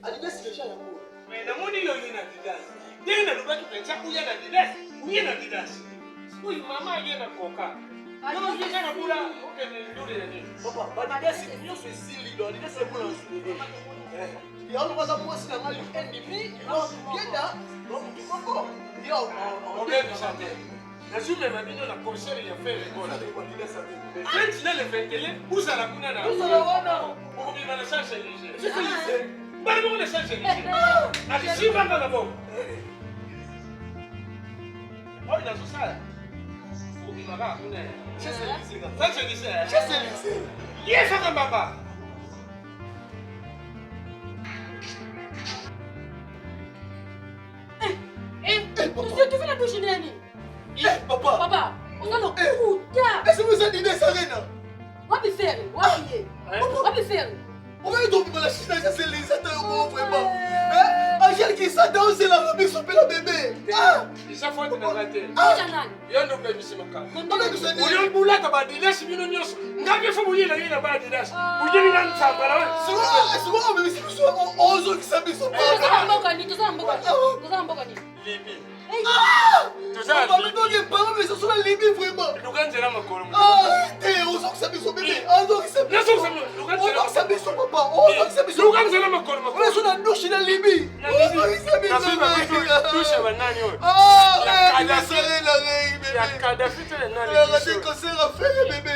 Adidas déjà l'amour. Mais la monnaie yo yena Adidas. Dès na luba tu pensa ku yena Adidas. Ku yena Adidas. Oui, maman yena koka. Non, yena na bula okene ndule na nini. Papa, Adidas nyo se silido. Adidas c'est pour l'ensuite. Et on va savoir si la malle est ennemi. Non, yena. Non, tu comprends. Yo, on vient de chanter. Je suis même ami dans la concert il a fait les gars. Le 29 le 21 où ça la kuna na. Où ça la wana? Pour bien la change léger. C'est fini. Pas bon le change léger. Allez, si va dans la bombe. Oh, il a tout ça. Pour bien la kuna. C'est lycée. Ça c'est lycée. C'est lycée. Yes, ça comme papa. Tu fais la douche nani? Papa. Papa, on a le putain. Est-ce que vous êtes Inès Arena? Wapi faire? Wapi? Wapi faire? On va y tomber dans la chine, ça c'est les attends vraiment. Angèle qui s'attend, c'est la robe sur le bébé. Ah! Ça faut être raté. Janan. Yo ndo pe misima ka. On a besoin de Oyo bula ka ba Adidas bino nyos. Ngabe fo buye na yina ba Adidas. Buye ni nan tsamba la. C'est bon, mais si vous soyez 11 ans qui s'habillent sur Libi. Ah! Tuza. On va me donner parents, mais ce sont les Libye vraiment. Luganzela makolo. Ah! T'es 11 ans qui s'habillent sur bébé. 11 ans qui s'habillent. Naso sa 11 ans Luganzela. qui s'habillent sur papa. 11 ans qui s'habillent sur Luganzela makolo. on est sur la douche dans Libye. 11 ans qui s'habillent sur bébé. Touche ba nani yo. Ah! Inès Arena, Ya Kadhafi te nani. elle a des concerts à faire, bébé.